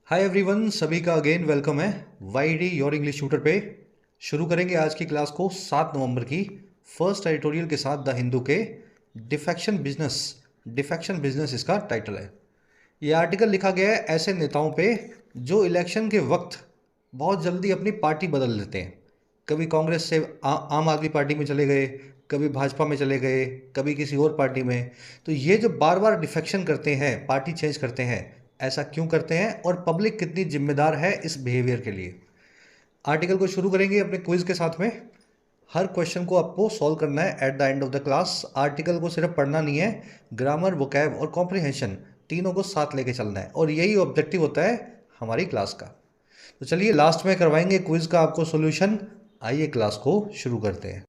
Hi everyone, सभी का again welcome है वाईडी योर इंग्लिश ट्यूटर पे। शुरू करेंगे आज की क्लास को 7 नवंबर की फर्स्ट एडिटोरियल के साथ द हिंदू के डिफेक्शन बिजनेस इसका टाइटल है। ये आर्टिकल लिखा गया है ऐसे नेताओं पे जो इलेक्शन के वक्त बहुत जल्दी अपनी पार्टी बदल लेते हैं। कभी कांग्रेस से आम आदमी पार्टी में चले गए, कभी भाजपा में चले गए, कभी किसी और पार्टी में। तो ये जो बार बार डिफेक्शन करते हैं, पार्टी चेंज करते हैं, ऐसा क्यों करते हैं और पब्लिक कितनी जिम्मेदार है इस बिहेवियर के लिए। आर्टिकल को शुरू करेंगे अपने क्विज के साथ में। हर क्वेश्चन को आपको सॉल्व करना है at the end of the class. Article को सिर्फ पढ़ना नहीं है, ग्रामर, वोकैब और कॉम्प्रिहेंशन तीनों को साथ लेके चलना है, और यही ऑब्जेक्टिव होता है हमारी क्लास का। तो चलिए लास्ट में करवाएंगे क्विज का आपको सॉल्यूशन। आइए क्लास को शुरू करते हैं।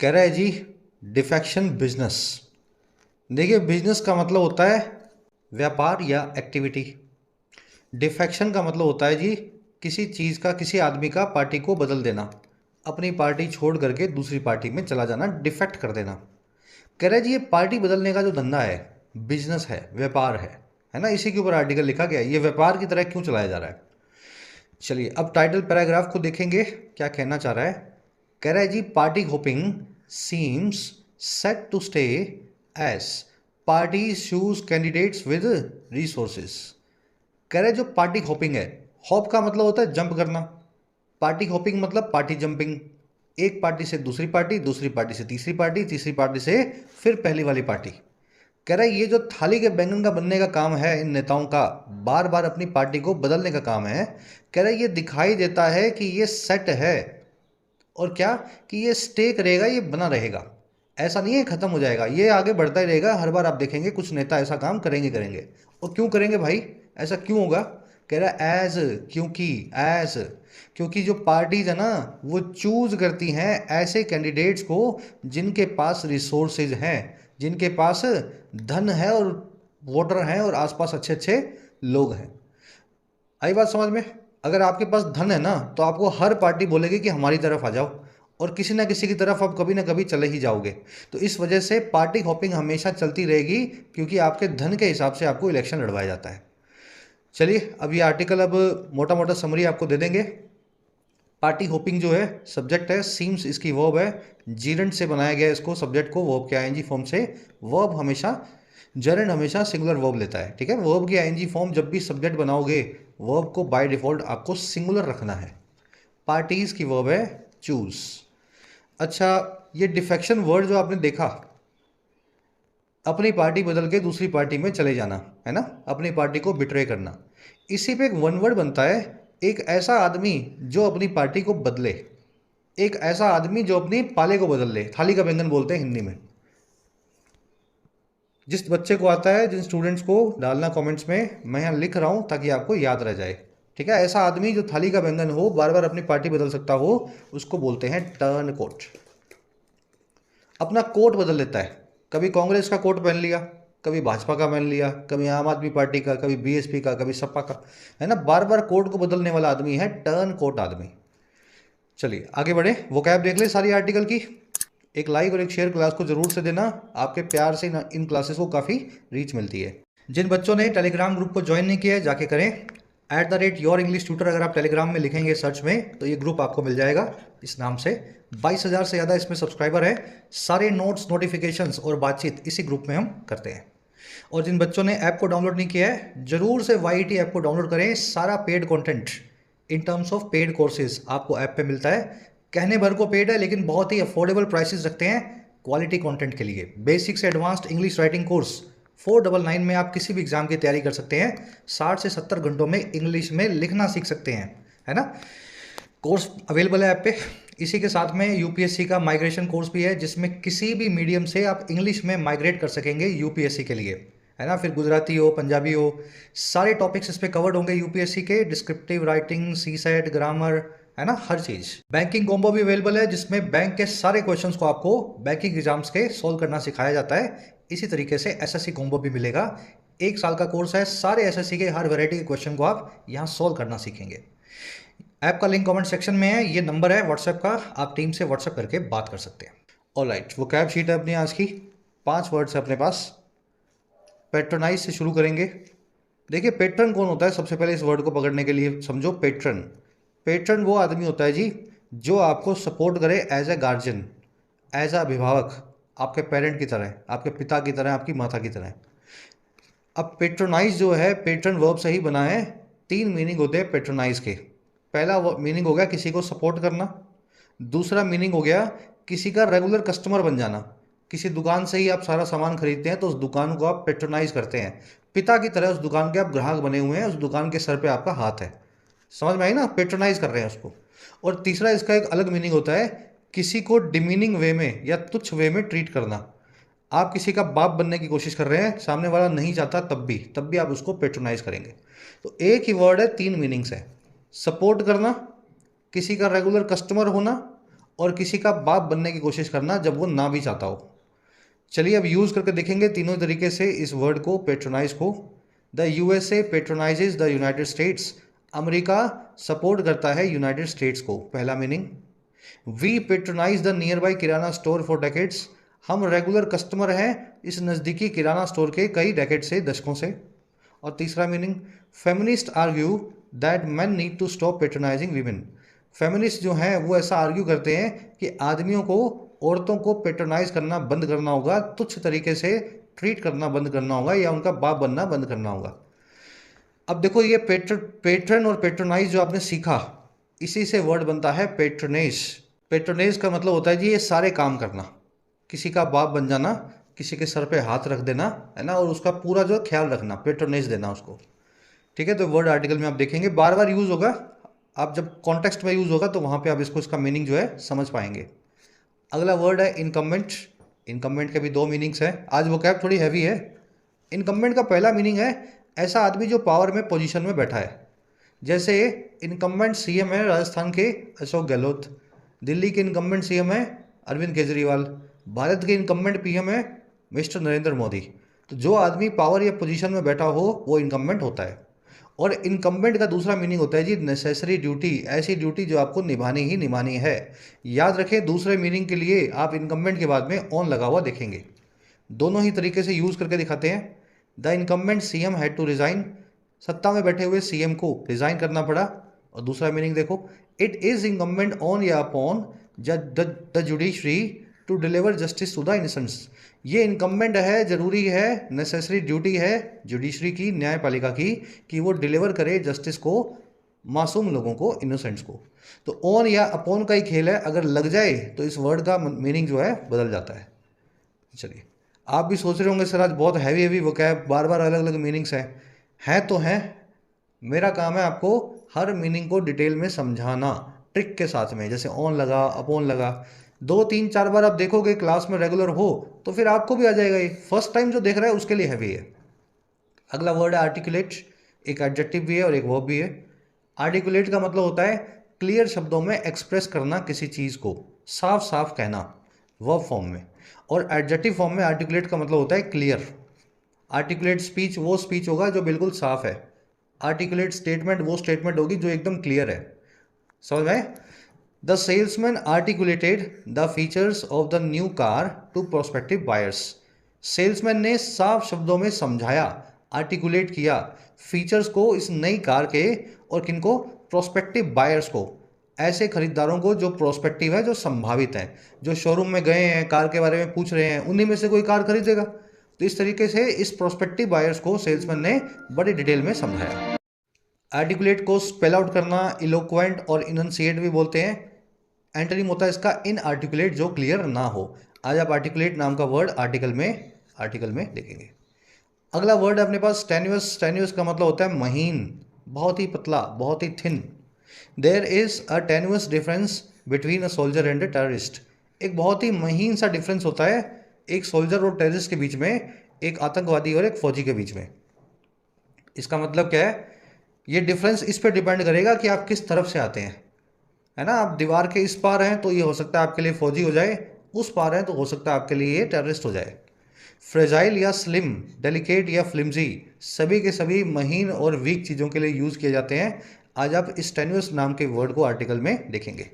कह रहा है जी डिफेक्शन बिजनेस। देखिए, बिजनेस का मतलब होता है व्यापार या एक्टिविटी। डिफेक्शन का मतलब होता है जी किसी चीज़ का, किसी आदमी का पार्टी को बदल देना, अपनी पार्टी छोड़ करके दूसरी पार्टी में चला जाना, डिफेक्ट कर देना। कह रहा है जी ये पार्टी बदलने का जो धंधा है, बिजनेस है, व्यापार है ना। इसी के ऊपर आर्टिकल लिखा गया है। ये व्यापार की तरह क्यों चलाया जा रहा है। चलिए अब टाइटल पैराग्राफ को देखेंगे, क्या कहना चाह रहा है। कह रहा है जी party hoping seems set to stay as parties choose candidates with resources। कह रहे जो पार्टी हॉपिंग है, हॉप का मतलब होता है जंप करना, पार्टी हॉपिंग मतलब पार्टी जंपिंग। एक पार्टी से दूसरी पार्टी, दूसरी पार्टी से तीसरी पार्टी, तीसरी पार्टी से फिर पहली वाली पार्टी। कह रहा है ये जो थाली के बैंगन का बनने का काम है इन नेताओं का, बार बार अपनी पार्टी को बदलने का काम है। कह रहा है ये दिखाई देता है कि ये सेट है, और क्या कि ये स्टे करेगा, ये बना रहेगा। ऐसा नहीं है ख़त्म हो जाएगा, ये आगे बढ़ता ही रहेगा। हर बार आप देखेंगे कुछ नेता ऐसा काम करेंगे। और क्यों करेंगे भाई, ऐसा क्यों होगा। कह रहा है क्योंकि जो पार्टीज है ना वो चूज करती हैं ऐसे कैंडिडेट्स को जिनके पास रिसोर्सेज हैं, जिनके पास धन है और वोटर हैं और आसपास अच्छे अच्छे लोग हैं। आई बात समझ में। अगर आपके पास धन है ना तो आपको हर पार्टी बोलेगी कि हमारी तरफ आ जाओ, और किसी ना किसी की तरफ आप कभी ना कभी चले ही जाओगे। तो इस वजह से पार्टी हॉपिंग हमेशा चलती रहेगी, क्योंकि आपके धन के हिसाब से आपको इलेक्शन लड़वाया जाता है। चलिए अब ये आर्टिकल अब मोटा मोटा समरी आपको दे देंगे। पार्टी होपिंग जो है सब्जेक्ट है, सीम्स इसकी वर्ब है, जीरेंट से बनाया गया इसको सब्जेक्ट को, वर्ब के आईएनजी फॉर्म से। वर्ब हमेशा, जरेंट हमेशा सिंगुलर वर्ब लेता है, ठीक है। वर्ब की आईएनजी फॉर्म जब भी सब्जेक्ट बनाओगे, वर्ब को बाय डिफॉल्ट आपको सिंगुलर रखना है। पार्टीज की वर्ब है चूज। अच्छा, ये डिफेक्शन वर्ड जो आपने देखा, अपनी पार्टी बदल के दूसरी पार्टी में चले जाना, है ना, अपनी पार्टी को बिट्रे करना। इसी पे एक वन वर्ड बनता है, एक ऐसा आदमी जो अपनी पार्टी को बदले, एक ऐसा आदमी जो अपनी पाले को बदल ले। थाली का बैंगन बोलते हैं हिंदी में। जिस बच्चे को आता है, जिन स्टूडेंट्स को डालना कमेंट्स में, मैं यहाँ लिख रहा हूँ ताकि आपको याद रह जाए, ठीक है। ऐसा आदमी जो थाली का बैंगन हो, बार बार अपनी पार्टी बदल सकता हो, उसको बोलते हैं टर्न कोट। अपना कोट बदल लेता है, कभी कांग्रेस का कोट पहन लिया, कभी भाजपा का पहन लिया, कभी आम आदमी पार्टी का, कभी बीएसपी का, कभी सपा का, है ना। बार बार कोट को बदलने वाला आदमी है टर्न कोट आदमी। चलिए आगे बढ़े, वोकैब देख ले सारी आर्टिकल की। एक लाइक और एक शेयर क्लास को जरूर से देना, आपके प्यार से इन क्लासेस को काफ़ी रीच मिलती है। जिन बच्चों ने टेलीग्राम ग्रुप को ज्वाइन नहीं किया है, जाके करें। @योर इंग्लिश ट्यूटर अगर आप टेलीग्राम में लिखेंगे सर्च में तो ये ग्रुप आपको मिल जाएगा इस नाम से। 22,000 से ज़्यादा इसमें सब्सक्राइबर है। सारे नोट्स, नोटिफिकेशंस और बातचीत इसी ग्रुप में हम करते हैं। और जिन बच्चों ने ऐप को डाउनलोड नहीं किया है, जरूर से YT ऐप को डाउनलोड करें। सारा paid content in terms of paid courses आपको ऐप पे मिलता है। कहने भर को पेड है, लेकिन बहुत ही अफोर्डेबल प्राइसेस रखते हैं क्वालिटी कंटेंट के लिए। बेसिक से एडवांस्ड इंग्लिश राइटिंग कोर्स 499 में आप किसी भी एग्जाम की तैयारी कर सकते हैं। 60 से 70 घंटों में इंग्लिश में लिखना सीख सकते हैं, है ना। कोर्स अवेलेबल है ऐप पे। इसी के साथ में यूपीएससी का माइग्रेशन कोर्स भी है, जिसमें किसी भी मीडियम से आप इंग्लिश में माइग्रेट कर सकेंगे यूपीएससी के लिए, है ना। फिर गुजराती हो, पंजाबी हो, सारे टॉपिक्स इस पे कवर्ड होंगे यूपीएससी के। डिस्क्रिप्टिव राइटिंग, सीसेट, ग्रामर, है ना, हर चीज़। बैंकिंग कॉम्बो भी अवेलेबल है, जिसमें बैंक के सारे क्वेश्चंस को आपको बैंकिंग एग्जाम्स के सोल्व करना सिखाया जाता है। इसी तरीके से एसएससी कॉम्बो भी मिलेगा। 1 साल का कोर्स है, सारे एसएससी के हर वैरायटी के क्वेश्चन को आप यहाँ सोल्व करना सीखेंगे। ऐप का लिंक कमेंट सेक्शन में है, ये नंबर है व्हाट्सएप का, आप टीम से व्हाट्सएप करके बात कर सकते हैं। ऑलराइट, वो कैब शीट है अपनी आज की, 5 वर्ड्स है अपने पास। पेट्रोनाइज से शुरू करेंगे। देखिए पेट्रन कौन होता है, सबसे पहले इस वर्ड को पकड़ने के लिए समझो। पेट्रन, पेट्रन वो आदमी होता है जी जो आपको सपोर्ट करे as a guardian, as a अभिभावक, आपके पेरेंट की तरह, आपके पिता की तरह, आपकी माता की तरह। अब पेट्रोनाइज जो है पेट्रन वर्ब से ही बना है। 3 मीनिंग होते हैं पेट्रोनाइज के। पहला मीनिंग हो गया किसी को सपोर्ट करना। दूसरा मीनिंग हो गया किसी का रेगुलर कस्टमर बन जाना। किसी दुकान से ही आप सारा सामान खरीदते हैं तो उस दुकान को आप पेट्रोनाइज करते हैं, पिता की तरह उस दुकान के आप ग्राहक बने हुए हैं, उस दुकान के सर पे आपका हाथ है। समझ में आई ना, पेट्रोनाइज कर रहे हैं उसको। और तीसरा इसका एक अलग मीनिंग होता है, किसी को डिमीनिंग वे में या तुच्छ वे में ट्रीट करना। आप किसी का बाप बनने की कोशिश कर रहे हैं, सामने वाला नहीं चाहता तब भी आप उसको पेट्रोनाइज करेंगे। तो एक ही वर्ड है, 3 मीनिंग्स है। सपोर्ट करना, किसी का रेगुलर कस्टमर होना, और किसी का बाप बनने की कोशिश करना जब वो ना भी चाहता हो। चलिए अब यूज़ करके देखेंगे तीनों तरीके से इस वर्ड को, पेट्रोनाइज को। The USA patronises the United States, America support करता है यूनाइटेड स्टेट्स को, पहला meaning. We patronise the nearby kirana store for decades, हम रेगुलर कस्टमर हैं इस नज़दीकी किराना स्टोर के कई डेकेड से, दशकों से। और तीसरा meaning, feminist argue that man need to stop patronising women, feminist जो हैं वो ऐसा आर्ग्यू करते हैं कि आदमियों को, औरतों को पेट्रोनाइज करना बंद करना होगा, तुच्छ तरीके से ट्रीट करना बंद करना होगा, या उनका बाप बनना बंद करना होगा। अब देखो ये पेट्रन और पेट्रोनाइज जो आपने सीखा, इसी से वर्ड बनता है पेट्रोनेज। पेट्रोनेज का मतलब होता है जी ये सारे काम करना, किसी का बाप बन जाना, किसी के सर पे हाथ रख देना, है ना, और उसका पूरा जो ख्याल रखना, पेट्रोनेज देना उसको। ठीक है, तो वर्ड आर्टिकल में आप देखेंगे बार बार यूज़ होगा, आप जब कॉन्टेक्स्ट में यूज़ होगा तो वहाँ पे आप इसका मीनिंग जो है समझ पाएंगे। अगला वर्ड है इनकम्बेंट। इनकम्बेंट के भी 2 मीनिंग्स हैं, आज वो कैब थोड़ी हैवी है। इनकम्बेंट का पहला मीनिंग है ऐसा आदमी जो पावर में, पोजीशन में बैठा है। जैसे इनकम्बेंट सीएम है राजस्थान के अशोक गहलोत, दिल्ली के इनकम्बेंट सीएम है अरविंद केजरीवाल, भारत के इनकम्बेंट पीएम है मिस्टर नरेंद्र मोदी। तो जो आदमी पावर या पोजीशन में बैठा हो वो इनकम्बेंट होता है। और इनकम्बेंट का दूसरा मीनिंग होता है जी नेसेसरी ड्यूटी, ऐसी ड्यूटी जो आपको निभानी ही निभानी है। याद रखें, दूसरे मीनिंग के लिए आप इनकम्बेंट के बाद में ऑन लगा हुआ देखेंगे। दोनों ही तरीके से यूज़ करके दिखाते हैं। The incumbent CM had to resign, सत्ता में बैठे हुए सीएम को रिज़ाइन करना पड़ा। और दूसरा मीनिंग देखो, इट इज़ इनकम्बेंट ऑन या upon the judiciary to deliver justice to the innocents, ये इनकम्बेंट है, ज़रूरी है, नेसेसरी ड्यूटी है जुडिशरी की, न्यायपालिका की, कि वो डिलीवर करे जस्टिस को, मासूम लोगों को, इनोसेंट्स को। तो ऑन या अपॉन का ही खेल है, अगर लग जाए तो इस वर्ड का मीनिंग जो है बदल जाता है। चलिए, आप भी सोच रहे होंगे सर आज बहुत हैवी हैवी वो क्या, बार बार अलग अलग मीनिंग्स हैं तो हैं। मेरा काम है आपको हर मीनिंग को डिटेल में समझाना, ट्रिक के साथ में। जैसे ऑन लगा, अपॉन लगा, 2 3 4 बार आप देखोगे, क्लास में रेगुलर हो तो फिर आपको भी आ जाएगा। ये फर्स्ट टाइम जो देख रहा है उसके लिए हैवी है। अगला वर्ड है आर्टिकुलेट, एक एडजेक्टिव भी है और एक वर्ब भी है। आर्टिकुलेट का मतलब होता है क्लियर शब्दों में एक्सप्रेस करना किसी चीज़ को, साफ साफ कहना, वर्ब फॉर्म में। और एडजेक्टिव फॉर्म में आर्टिकुलेट का मतलब होता है क्लियर। आर्टिकुलेट स्पीच वो स्पीच होगा जो बिल्कुल साफ है। आर्टिकुलेट स्टेटमेंट वो स्टेटमेंट होगी जो एकदम क्लियर है। समझ में? The salesman articulated the features of the new car to prospective buyers, salesman ने साफ शब्दों में समझाया, आर्टिकुलेट किया फीचर्स को इस नई कार के, और किनको, प्रोस्पेक्टिव बायर्स को, ऐसे खरीदारों को जो प्रोस्पेक्टिव है, जो संभावित हैं, जो शोरूम में गए हैं, कार के बारे में पूछ रहे हैं, उन्हीं में से कोई कार खरीदेगा। तो इस तरीके से इस प्रोस्पेक्टिव बायर्स को सेल्समैन ने बड़ी डिटेल में समझाया। आर्टिकुलेट को स्पेल आउट करना इलोक्वेंट और इनंसिएट भी बोलते हैं। एंटोनिम होता है इसका इनआर्टिकुलेट, जो क्लियर ना हो। आज आप आर्टिकुलेट नाम का वर्ड आर्टिकल में देखेंगे। अगला वर्ड है अपने पास टेन्यूअस। टेन्यूअस का मतलब होता है महीन, बहुत ही पतला, बहुत ही thin. There is a tenuous difference between a soldier and a terrorist, एक बहुत ही महीन सा डिफरेंस होता है एक सोल्जर और टेररिस्ट के बीच में, एक आतंकवादी और एक फौजी के बीच में। इसका मतलब क्या है? ये डिफरेंस इस पर डिपेंड करेगा कि आप किस तरफ से आते हैं, है ना। आप दीवार के इस पार हैं तो ये हो सकता है आपके लिए फौजी हो जाए, उस पार हैं तो हो सकता है आपके लिए ये टेररिस्ट हो जाए। फ्रेजाइल या स्लिम, डेलिकेट या फ्लिमजी, सभी के सभी महीन और वीक चीज़ों के लिए यूज़ किए जाते हैं। आज आप स्टेन्यूअस नाम के वर्ड को आर्टिकल में देखेंगे।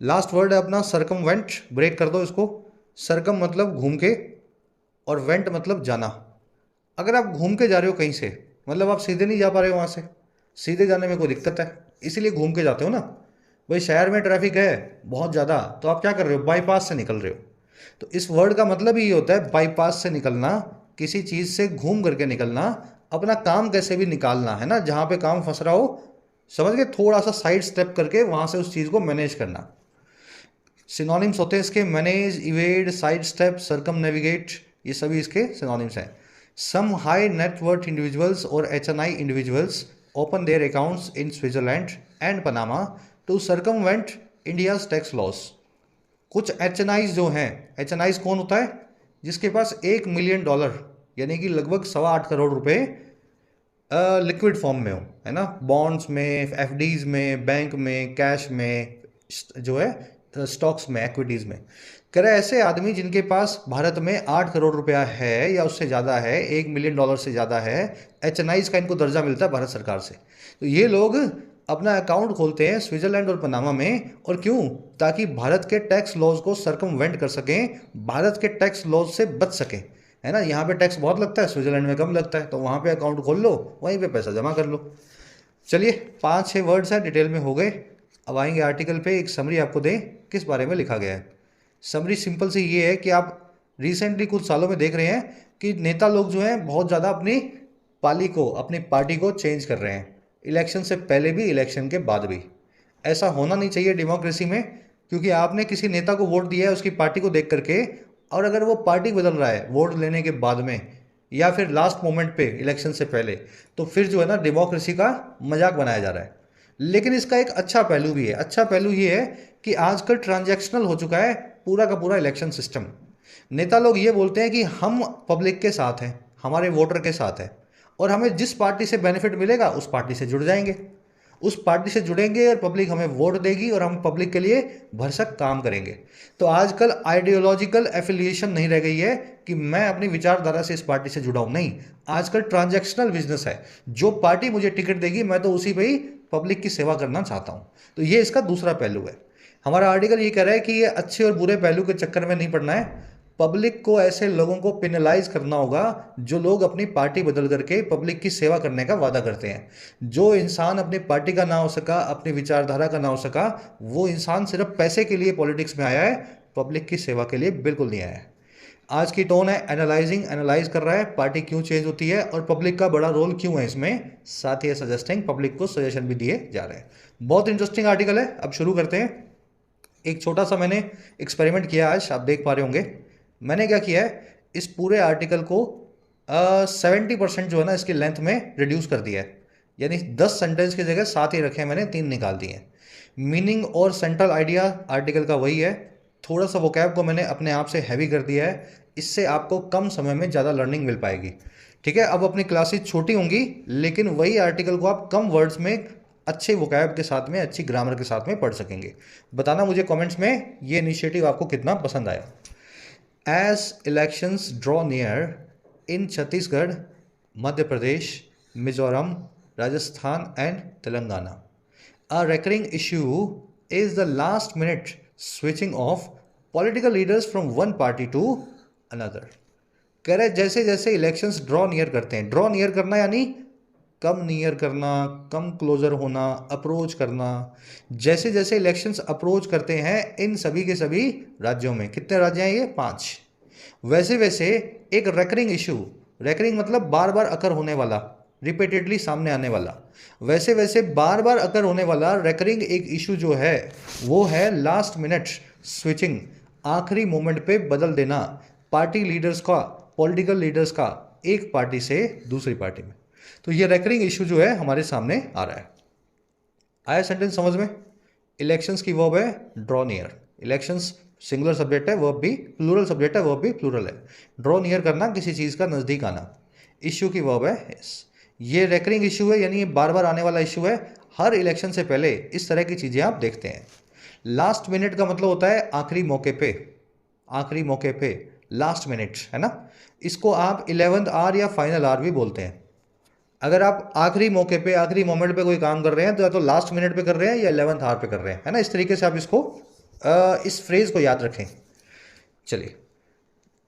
लास्ट वर्ड है अपना सर्कमवेंट, ब्रेक कर दो इसको। सर्कम मतलब घूम के और वेंट मतलब जाना। अगर आप घूम के जा रहे हो कहीं से, मतलब आप सीधे नहीं जा पा रहे हो वहाँ से, सीधे जाने में कोई दिक्कत है, इसीलिए घूम के जाते हो ना। भाई शहर में ट्रैफिक है बहुत ज़्यादा, तो आप क्या कर रहे हो, बाईपास से निकल रहे हो। तो इस वर्ड का मतलब ही ये होता है बाईपास से निकलना, किसी चीज़ से घूम करके निकलना, अपना काम कैसे भी निकालना है ना, जहाँ पे काम फंस रहा हो समझ के थोड़ा सा साइड स्टेप करके वहाँ से उस चीज़ को मैनेज करना। सिनोनिम्स होते हैं इसके manage, evade, side step, circumnavigate, ये सभी इसके सिनोनिम्स हैं। सम हाई नेटवर्थ इंडिविजुअल्स और HNI individuals open their accounts in Switzerland and Panama to circumvent India's tax laws. कुछ HNIs जो हैं, HNIs कौन होता है, जिसके पास $1 मिलियन यानी कि लगभग 8.25 करोड़ रुपए लिक्विड फॉर्म में हो, है ना, बॉन्ड्स में, FDs में, बैंक में, कैश में, जो है स्टॉक्स में, एक्विटीज़ में। कह रहे ऐसे आदमी जिनके पास भारत में 8 करोड़ रुपया है या उससे ज़्यादा है, $1 मिलियन से ज़्यादा है, HNIs का इनको दर्जा मिलता है भारत सरकार से। तो ये लोग अपना अकाउंट खोलते हैं स्विट्जरलैंड और पनामा में। और क्यों, ताकि भारत के टैक्स लॉज को सर्कमवेंट कर सकें, भारत के टैक्स लॉज से बच सकें, है ना। यहाँ पे टैक्स बहुत लगता है, स्विट्जरलैंड में कम लगता है, तो वहाँ पे अकाउंट खोल लो, वहीं पे पैसा जमा कर लो। चलिए 5-6 वर्ड्स हैं, डिटेल में हो गए। अब आएंगे आर्टिकल पे, एक समरी आपको दें किस बारे में लिखा गया है। समरी सिंपल सी ये है कि आप रिसेंटली कुछ सालों में देख रहे हैं कि नेता लोग जो हैं बहुत ज़्यादा अपनी पाली को, अपनी पार्टी को चेंज कर रहे हैं, इलेक्शन से पहले भी, इलेक्शन के बाद भी। ऐसा होना नहीं चाहिए डेमोक्रेसी में, क्योंकि आपने किसी नेता को वोट दिया है उसकी पार्टी को देख करके, और अगर वो पार्टी बदल रहा है वोट लेने के बाद में या फिर लास्ट मोमेंट पे इलेक्शन से पहले, तो फिर जो है ना डेमोक्रेसी का मजाक बनाया जा रहा है। लेकिन इसका एक अच्छा पहलू भी है। अच्छा पहलू ये है कि आजकल ट्रांजैक्शनल हो चुका है पूरा का पूरा इलेक्शन सिस्टम। नेता लोग ये बोलते हैं कि हम पब्लिक के साथ हैं, हमारे वोटर के साथ हैं, और हमें जिस पार्टी से बेनिफिट मिलेगा उस पार्टी से जुड़ जाएंगे, उस पार्टी से जुड़ेंगे और पब्लिक हमें वोट देगी और हम पब्लिक के लिए भरसक काम करेंगे। तो आजकल आइडियोलॉजिकल एफिलिएशन नहीं रह गई है कि मैं अपनी विचारधारा से इस पार्टी से जुड़ा हूं, नहीं। आजकल ट्रांजैक्शनल बिजनेस है, जो पार्टी मुझे टिकट देगी मैं तो उसी पे ही पब्लिक की सेवा करना चाहता हूं। तो ये इसका दूसरा पहलू है। हमारा आर्टिकल ये कह रहा है कि ये अच्छे और बुरे पहलू के चक्कर में नहीं पड़ना है। पब्लिक को ऐसे लोगों को पेनलाइज करना होगा जो लोग अपनी पार्टी बदल करके पब्लिक की सेवा करने का वादा करते हैं। जो इंसान अपनी पार्टी का ना हो सका, अपनी विचारधारा का ना हो सका, वो इंसान सिर्फ पैसे के लिए पॉलिटिक्स में आया है, पब्लिक की सेवा के लिए बिल्कुल नहीं आया है। आज की टोन है एनालाइजिंग, एनालाइज कर रहा है पार्टी क्यों चेंज होती है और पब्लिक का बड़ा रोल क्यों है इसमें, साथ ही सजेस्टिंग, पब्लिक को सजेशन भी दिए जा रहे हैं। बहुत इंटरेस्टिंग आर्टिकल है। अब शुरू करते हैं। एक छोटा सा मैंने एक्सपेरिमेंट किया आज, आप देख पा रहे होंगे। मैंने क्या किया है, इस पूरे आर्टिकल को 70% जो है ना इसकी लेंथ में रिड्यूस कर दिया है, यानी 10 सेंटेंस की जगह 7 ही रखे हैं मैंने, 3 निकाल दिए हैं। मीनिंग और सेंट्रल आइडिया आर्टिकल का वही है, थोड़ा सा वोकैब को मैंने अपने आप से हैवी कर दिया है, इससे आपको कम समय में ज़्यादा लर्निंग मिल पाएगी। ठीक है, अब अपनी क्लासेस छोटी होंगी लेकिन वही आर्टिकल को आप कम वर्ड्स में अच्छे वोकैब के साथ में, अच्छी ग्रामर के साथ में पढ़ सकेंगे। बताना मुझे कमेंट्स में ये इनिशिएटिव आपको कितना पसंद आया। As elections draw near in Chhattisgarh, Madhya Pradesh, Mizoram, Rajasthan and Telangana, a recurring issue is the last minute switching of political leaders from one party to another. कह रहे जैसे जैसे इलेक्शंस ड्रॉ नियर करते हैं, draw near करना यानी come near करना, come closer होना, अप्रोच करना। जैसे जैसे इलेक्शंस अप्रोच करते हैं इन सभी के सभी राज्यों में, कितने राज्य हैं ये, 5, वैसे वैसे एक रेकरिंग इशू, रेकरिंग मतलब बार बार अकर होने वाला, रिपीटेडली सामने आने वाला, वैसे वैसे बार बार अकर होने वाला रेकरिंग एक इशू जो है वो है लास्ट मिनट स्विचिंग, आखिरी मोमेंट पे बदल देना पार्टी लीडर्स का, पॉलिटिकल लीडर्स का, एक पार्टी से दूसरी पार्टी में। तो ये रेकरिंग इशू जो है हमारे सामने आ रहा है। आया सेंटेंस समझ में? इलेक्शंस की वर्ब है draw near, elections singular subject है, वर्ब भी प्लूरल सब्जेक्ट है, वर्ब भी प्लूरल है। ड्रॉ नियर करना, किसी चीज़ का नज़दीक आना। इशू की वर्ब है यस। ये रेकरिंग इशू है यानी ये बार बार आने वाला इशू है, हर इलेक्शन से पहले इस तरह की चीज़ें आप देखते हैं। लास्ट मिनट का मतलब होता है आखिरी मौके पे, आखिरी मौके पे, लास्ट मिनट, है ना। इसको आप 11th आवर या फाइनल आवर भी बोलते हैं। अगर आप आखिरी मौके पे, आखिरी मोमेंट पे कोई काम कर रहे हैं, तो या तो लास्ट मिनट पे कर रहे हैं या 11th आवर पे कर रहे हैं, है ना। इस तरीके से आप इसको इस फ्रेज को याद रखें। चलिए,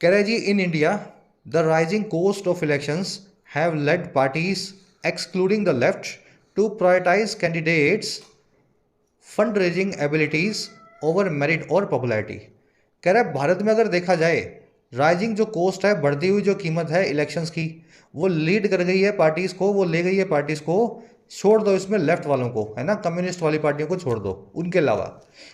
कह रहे जी, in India the rising cost of elections have led parties excluding the left to prioritise candidates fund raising abilities over merit और पॉपुलैरिटी। कह रहा है भारत में अगर देखा जाए, राइजिंग जो कॉस्ट है, बढ़ती हुई जो कीमत है इलेक्शंस की, वो लीड कर गई है पार्टीज को, वो ले गई है पार्टीज को। छोड़ दो इसमें लेफ्ट वालों को, है ना, कम्युनिस्ट वाली पार्टियों को छोड़ दो, उनके अलावा,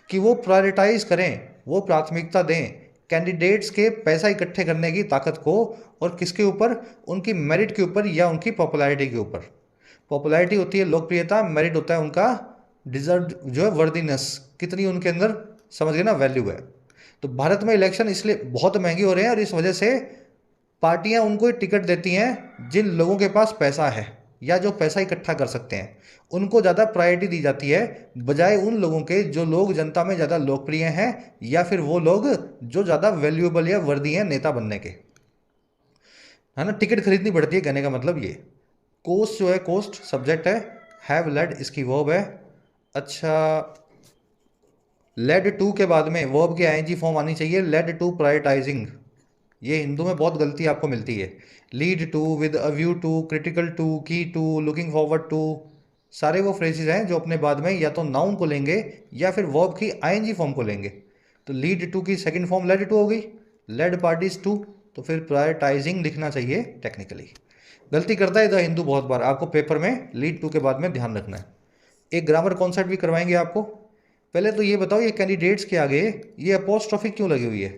कि वो प्रायोरिटाइज करें, वो प्राथमिकता दें कैंडिडेट्स के पैसा इकट्ठे करने की ताकत को, और किसके ऊपर, उनकी मेरिट के ऊपर या उनकी पॉपुलैरिटी के ऊपर। पॉपुलैरिटी होती है लोकप्रियता, मेरिट होता है उनका डिजर्व जो है वर्दीनेस, कितनी उनके अंदर, समझ गए ना, वैल्यू है। तो भारत में इलेक्शन इसलिए बहुत महंगे हो रहे हैं, और इस वजह से पार्टियां उनको टिकट देती हैं जिन लोगों के पास पैसा है या जो पैसा इकट्ठा कर सकते हैं, उनको ज़्यादा प्रायोरिटी दी जाती है, बजाय उन लोगों के जो लोग जनता में ज़्यादा लोकप्रिय हैं, या फिर वो लोग जो ज़्यादा वैल्यूएबल या वर्दी हैं नेता बनने के, है ना। टिकट खरीदनी पड़ती है, कहने का मतलब ये। कोस्ट जो है, कोस्ट सब्जेक्ट है, हैव लेड इसकी वर्ब है। अच्छा, लेड टू के बाद में वर्ब की आईएनजी फॉर्म आनी चाहिए, लेड टू प्रायोरिटाइजिंग। ये हिंदू में बहुत गलती आपको मिलती है। Lead to, with a view to, critical to, key to, looking forward to, सारे वो फ्रेजेस हैं जो अपने बाद में या तो नाउन को लेंगे या फिर वर्ब की आईएनजी फॉर्म को लेंगे। तो लीड टू की सेकंड फॉर्म लेड टू हो गई, लेड पार्टीज टू, तो फिर प्रायोरिटाइजिंग लिखना चाहिए टेक्निकली। गलती करता है द हिंदू बहुत बार, आपको पेपर में लीड टू के बाद में ध्यान रखना है। एक ग्रामर कॉन्सेप्ट भी करवाएंगे आपको। पहले तो ये बताओ, ये कैंडिडेट्स के आगे ये अपोस्ट्रोफी क्यों लगी हुई है,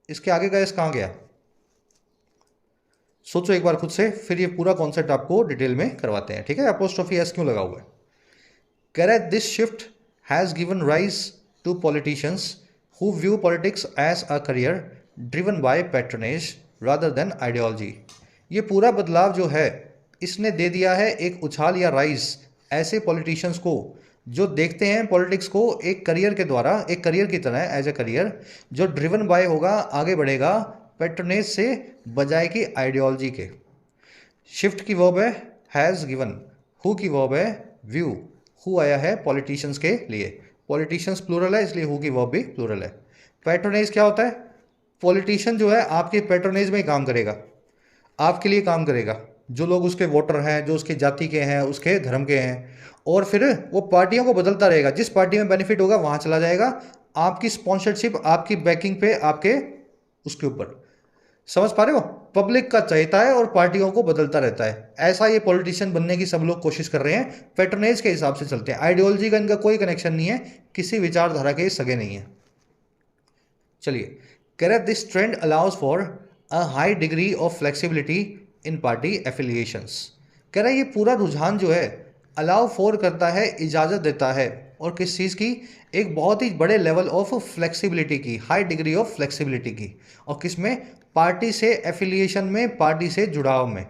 इसके आगे का एस कहाँ गया, सोचो एक बार खुद से, फिर ये पूरा कॉन्सेप्ट आपको डिटेल में करवाते हैं, ठीक है। अपोस्ट्रोफी एस क्यों लगा हुआ है। कह रहा है this shift has given rise to politicians who view politics as a career driven by patronage rather than ideology. ये पूरा बदलाव जो है, इसने दे दिया है एक उछाल या राइज ऐसे पॉलिटिशियंस को जो देखते हैं पॉलिटिक्स को एक करियर के द्वारा, एक करियर की तरह, एज ए करियर, जो ड्रिवन बाय होगा, आगे बढ़ेगा पैट्रनेज से बजाय की आइडियोलॉजी के। शिफ्ट की वर्ब है हैज़ गिवन, हु की वर्ब है व्यू, हु आया है पॉलिटिशियंस के लिए, पॉलिटिशियंस प्लूरल है इसलिए हु की वर्ब भी प्लूरल है। पैट्रोनेज क्या होता है, पॉलिटिशियन जो है आपके पैट्रोनेज में ही काम करेगा, आपके लिए काम करेगा, जो लोग उसके वोटर हैं, जो उसकी जाति के हैं, उसके धर्म के हैं, और फिर वो पार्टियों को बदलता रहेगा, जिस पार्टी में बेनिफिट होगा वहां चला जाएगा, आपकी स्पॉन्सरशिप, आपकी बैकिंग पे, आपके उसके ऊपर। समझ पा रहे हो, पब्लिक का चाहता है और पार्टियों को बदलता रहता है। ऐसा ये पॉलिटिशियन बनने की सब लोग कोशिश कर रहे हैं, पैट्रोनेज के हिसाब से चलते हैं, आइडियोलॉजी का इनका कोई कनेक्शन नहीं है, किसी विचारधारा के सगे नहीं है। चलिए, कह रहे this trend allows for a high degree of flexibility in party affiliations. कह रहा है ये पूरा रुझान जो है अलाउ फॉर करता है, इजाज़त देता है, और किस चीज़ की, एक बहुत ही बड़े लेवल ऑफ फ्लेक्सिबिलिटी की, हाई डिग्री ऑफ फ्लेक्सिबिलिटी की, और किस में, पार्टी से एफिलिएशन में, पार्टी से जुड़ाव में।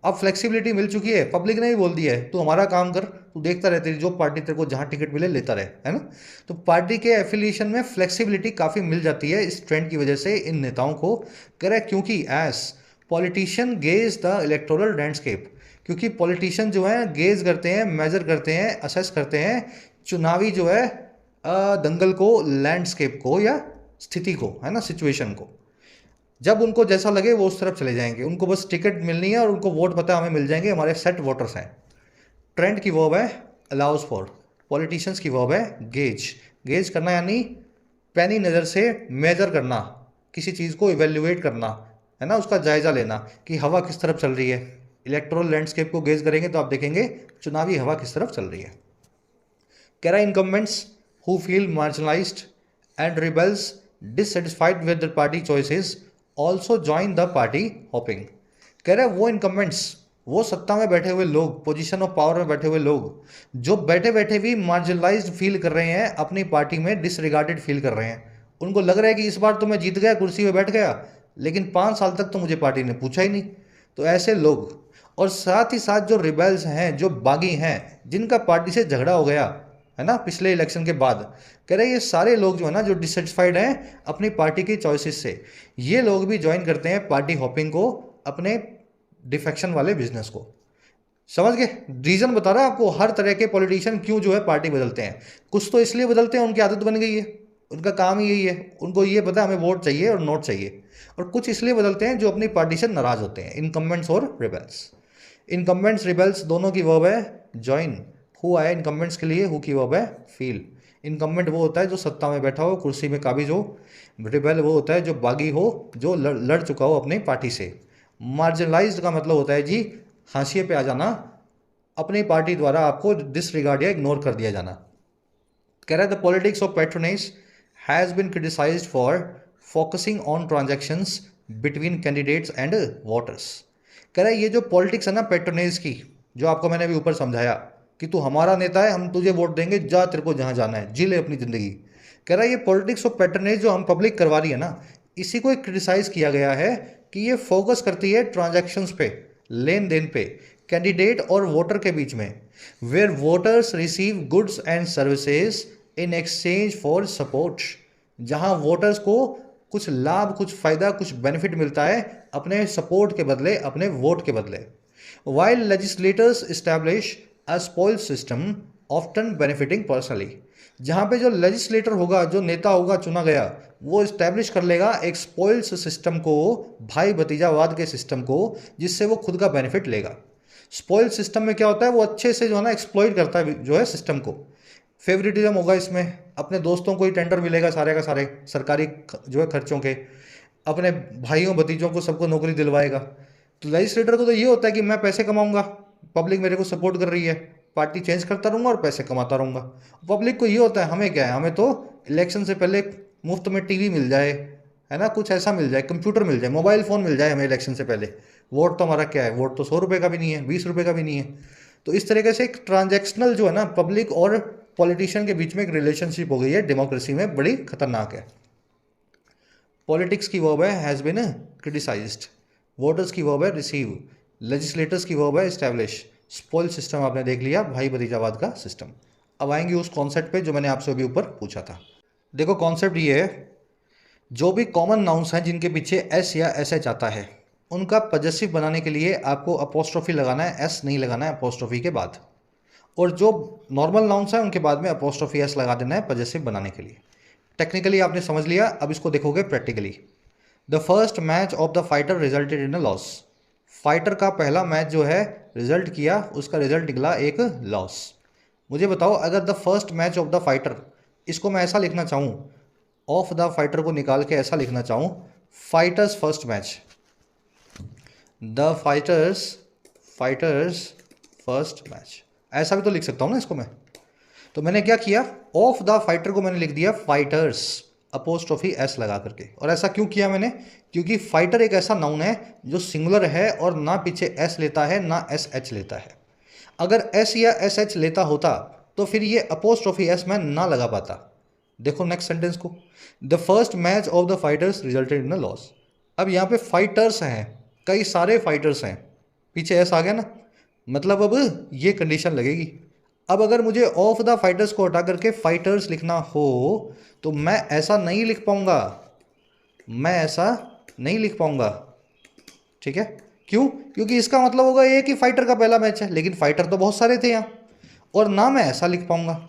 अब फ्लेक्सिबिलिटी मिल चुकी है, पब्लिक ने ही बोल दिया है तू हमारा काम कर, तू देखता रहे, तेरी जो पार्टी तेरे को जहाँ टिकट मिले लेता रहे, है ना। तो पार्टी के एफिलिएशन में फ्लेक्सिबिलिटी काफ़ी मिल जाती है इस ट्रेंड की वजह से इन नेताओं को। करे क्योंकि as politician gauge the electoral landscape, क्योंकि पॉलिटिशियन जो है गेज करते हैं, मेजर करते हैं, असेस करते हैं चुनावी जो है दंगल को, लैंडस्केप को या स्थिति को, है ना, सिचुएशन को। जब उनको जैसा लगे वो उस तरफ चले जाएंगे, उनको बस टिकट मिलनी है और उनको वोट पता है हमें मिल जाएंगे, हमारे सेट वोटर्स हैं। ट्रेंड की वर्ब है अलाउज फॉर, पॉलिटिशियंस की वर्ब है गेज, गेज करना यानी पैनी नज़र से मेजर करना, किसी चीज़ को इवेल्युएट करना, है ना, उसका जायज़ा लेना कि हवा किस तरफ चल रही है। इलेक्टोरल लैंडस्केप को गेज करेंगे तो आप देखेंगे चुनावी हवा किस तरफ चल रही है। कह रहा incumbents who feel marginalised and rebels dissatisfied with the party choices also join the party hopping. कह रहे वो इनकम्बेंट्स, वो सत्ता में बैठे हुए लोग, पोजीशन ऑफ पावर में बैठे हुए लोग, जो बैठे बैठे भी मार्जिनलाइज्ड फील कर रहे हैं, अपनी पार्टी में डिसरिगार्डेड फील कर रहे हैं, उनको लग रहा है कि इस बार तो मैं जीत गया, कुर्सी पे बैठ गया, लेकिन 5 साल तक तो मुझे पार्टी ने पूछा ही नहीं। तो ऐसे लोग, और साथ ही साथ जो रिबेल्स हैं, जो बागी हैं, जिनका पार्टी से झगड़ा हो गया है ना पिछले इलेक्शन के बाद, कह रहे ये सारे लोग जो है ना, जो डिससेटिस्फाइड हैं अपनी पार्टी की चॉइसेस से, ये लोग भी ज्वाइन करते हैं पार्टी हॉपिंग को, अपने डिफेक्शन वाले बिजनेस को। समझ गए? रीजन बता रहा है आपको, हर तरह के पॉलिटिशियन क्यों जो है पार्टी बदलते हैं। कुछ तो इसलिए बदलते हैं उनकी आदत बन गई है, उनका काम ही यही है, उनको ये पता है हमें वोट चाहिए और नोट चाहिए। और कुछ इसलिए बदलते हैं जो अपनी पार्टी से नाराज होते हैं, इनकम्बेंट्स और रिबेल्स। इनकम्बेंट्स रिबेल्स दोनों की वर्ब है ज्वाइन। हु आया इनकम्बेंट्स के लिए, हु की वर्ब है फील। इनकम्बेंट वो होता है जो सत्ता में बैठा हो, कुर्सी में काबिज हो। रिबेल वो होता है जो बागी हो, जो लड़ चुका हो अपनी पार्टी से। मार्जिनलाइज्ड का मतलब होता है जी हाशिए पे आ जाना, अपनी पार्टी द्वारा आपको डिसरिगार्ड या इग्नोर कर दिया जाना। कह रहा है the politics of patronage has been criticised for focusing on transactions between candidates and voters. कह रहा है ये जो पॉलिटिक्स है ना पैट्रोनेज की, जो आपको मैंने अभी ऊपर समझाया कि तू हमारा नेता है, हम तुझे वोट देंगे, जा तेरे को जहाँ जाना है, जी ले अपनी ज़िंदगी। कह रहा है ये पॉलिटिक्स ऑफ पैट्रोनेज जो हम पब्लिक करवा रही है ना, इसी को क्रिटिसाइज किया गया है कि ये फोकस करती है ट्रांजैक्शंस पे, लेन देन पे, कैंडिडेट और वोटर के बीच में, where voters receive goods and services in exchange for support. जहां वोटर्स को कुछ लाभ, कुछ फायदा, कुछ बेनिफिट मिलता है अपने सपोर्ट के बदले, अपने वोट के बदले। While legislators establish a spoil system often benefiting personally. जहाँ पे जो लेजिस्लेटर होगा, जो नेता होगा चुना गया, वो इस्टेब्लिश कर लेगा एक स्पॉइल्स सिस्टम को, भाई भतीजावाद के सिस्टम को, जिससे वो खुद का बेनिफिट लेगा। स्पॉइल सिस्टम में क्या होता है, वो अच्छे से जो है ना एक्सप्लॉइट करता है जो है सिस्टम को। फेवरेटिज्म होगा इसमें, अपने दोस्तों को ही टेंडर मिलेगा सारे का सारे सरकारी जो है खर्चों के, अपने भाइयों भतीजों को सबको नौकरी दिलवाएगा। तो लेजिस्लेटर को तो ये होता है कि मैं पैसे कमाऊंगा, पब्लिक मेरे को सपोर्ट कर रही है, पार्टी चेंज करता रहूंगा और पैसे कमाता रहूंगा। पब्लिक को ये होता है हमें क्या है, हमें तो इलेक्शन से पहले मुफ्त में टीवी मिल जाए, है ना, कुछ ऐसा मिल जाए, कंप्यूटर मिल जाए, मोबाइल फ़ोन मिल जाए हमें इलेक्शन से पहले। वोट तो हमारा क्या है, वोट तो 100 रुपये का भी नहीं है, 20 रुपये का भी नहीं है। तो इस तरीके से एक ट्रांजैक्शनल जो है ना पब्लिक और पॉलिटिशियन के बीच में एक रिलेशनशिप हो गई है डेमोक्रेसी में, बड़ी खतरनाक है। पॉलिटिक्स की वर्ब है हैज़ बिन क्रिटिसाइज्ड, वोटर्स की वर्ब है रिसीव, लेजिस्लेटर्स की वर्ब है इस्टेब्लिश, स्पॉइल सिस्टम आपने देख लिया, भाई भतीजावाद का सिस्टम। अब आएंगे उस कॉन्सेप्ट पे जो मैंने आपसे अभी ऊपर पूछा था। देखो कॉन्सेप्ट ये है, जो भी कॉमन नाउन्स हैं जिनके पीछे एस या एस एच आता है, उनका पजेसिव बनाने के लिए आपको अपोस्ट्रोफी लगाना है, एस नहीं लगाना है अपोस्ट्रोफी के बाद। और जो नॉर्मल नाउन्स हैं उनके बाद में अपोस्ट्रोफी एस लगा देना है पजेसिव बनाने के लिए। टेक्निकली आपने समझ लिया, अब इसको देखोगे practically. The first match of the fighter resulted in a loss. Fighter का पहला मैच जो है रिजल्ट किया, उसका रिजल्ट निकला एक लॉस। मुझे बताओ अगर the first match of the fighter, इसको मैं ऐसा लिखना चाहूँ, ऑफ द फाइटर को निकाल के ऐसा लिखना चाहूँ, fighters first match, the fighters first match, ऐसा भी तो लिख सकता हूँ ना इसको मैं। तो मैंने क्या किया, ऑफ द फाइटर को मैंने लिख दिया फाइटर्स अपोस्ट्रोफी एस लगा करके। और ऐसा क्यों किया मैंने, क्योंकि फाइटर एक ऐसा नाउन है जो सिंगुलर है और ना पीछे एस लेता है ना एस एच लेता है। अगर एस या एस एच लेता होता तो फिर ये अपोस्ट्रोफी एस मैं ना लगा पाता। देखो नेक्स्ट सेंटेंस को, the first match of the fighters resulted in a loss. अब यहाँ पे फाइटर्स हैं, कई सारे फाइटर्स हैं, पीछे एस आ गया ना, मतलब अब ये कंडीशन लगेगी। अब अगर मुझे ऑफ द फाइटर्स को हटा करके फाइटर्स लिखना हो तो मैं ऐसा नहीं लिख पाऊंगा, मैं ऐसा नहीं लिख पाऊंगा, ठीक है। क्यों, क्योंकि इसका मतलब होगा ये कि फाइटर का पहला मैच है, लेकिन फाइटर तो बहुत सारे थे यहाँ, और ना मैं ऐसा लिख पाऊंगा,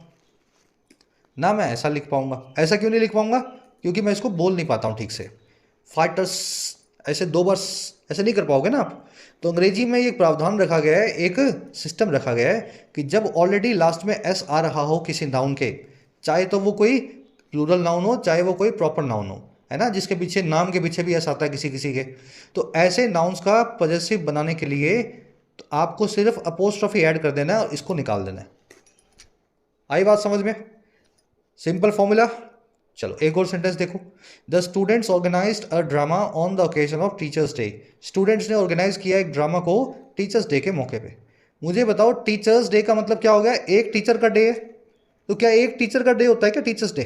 ना मैं ऐसा लिख पाऊंगा। ऐसा क्यों नहीं लिख पाऊंगा, क्योंकि मैं इसको बोल नहीं पाता हूँ ठीक से। फाइटर्स ऐसे दो बार ऐसे नहीं कर पाओगे ना आप। तो अंग्रेजी में एक प्रावधान रखा गया है, एक सिस्टम रखा गया है कि जब ऑलरेडी लास्ट में एस आ रहा हो किसी नाउन के, चाहे तो वो कोई प्लूरल नाउन हो चाहे वो कोई प्रॉपर नाउन हो, है ना, जिसके पीछे नाम के पीछे भी एस आता है किसी किसी के, तो ऐसे नाउन्स का पॉजेसिव बनाने के लिए तो आपको सिर्फ अपोस्ट्रोफी ऐड कर देना है और इसको निकाल देना है। आई बात समझ में, सिंपल फॉर्मूला। चलो एक और सेंटेंस देखो, the students organised a drama on the occasion of Teachers' Day. Students ने ऑर्गेनाइज किया एक ड्रामा को टीचर्स डे के मौके पे। मुझे बताओ टीचर्स डे का मतलब क्या हो गया, एक टीचर का डे है, तो क्या एक टीचर का डे होता है क्या टीचर्स डे?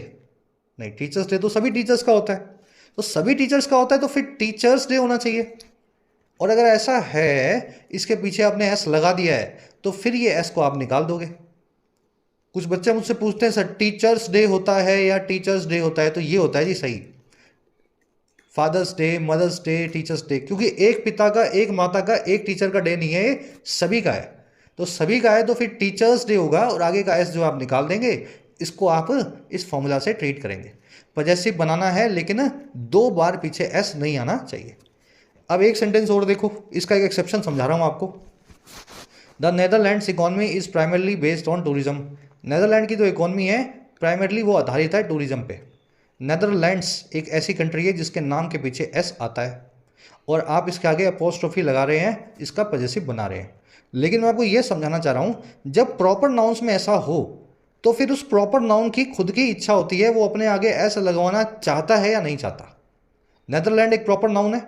नहीं, टीचर्स डे तो सभी टीचर्स का होता है, तो सभी टीचर्स का होता है तो फिर टीचर्स डे होना चाहिए। और अगर ऐसा है, इसके पीछे आपने एस लगा दिया है, तो फिर ये एस को आप निकाल दोगे। कुछ बच्चे मुझसे पूछते हैं सर टीचर्स डे होता है या टीचर्स डे होता है, तो ये होता है जी सही, Father's Day, Mother's Day, Teachers' Day, क्योंकि एक पिता का, एक माता का, एक टीचर का डे नहीं है, ये सभी का है। तो सभी का है तो फिर टीचर्स डे होगा और आगे का एस जो आप निकाल देंगे, इसको आप इस फॉर्मूला से ट्रीट करेंगे। पॉजेसिव बनाना है लेकिन 2 बार पीछे एस नहीं आना चाहिए। अब एक सेंटेंस और देखो, इसका एक एक्सेप्शन समझा रहा हूँ आपको। The Netherlands economy is primarily based on tourism. Netherland की जो इकॉनमी है प्राइमरली वो आधारित है टूरिज्म पे। नेदरलैंड्स एक ऐसी कंट्री है जिसके नाम के पीछे एस आता है और आप इसके आगे अपोस्ट्रोफी लगा रहे हैं, इसका पॉजेसिव बना रहे हैं। लेकिन मैं आपको ये समझाना चाह रहा हूँ, जब प्रॉपर नाउन्स में ऐसा हो तो फिर उस प्रॉपर नाउन की खुद की इच्छा होती है, वो अपने आगे एस लगवाना चाहता है या नहीं चाहता। नेदरलैंड एक प्रॉपर नाउन है,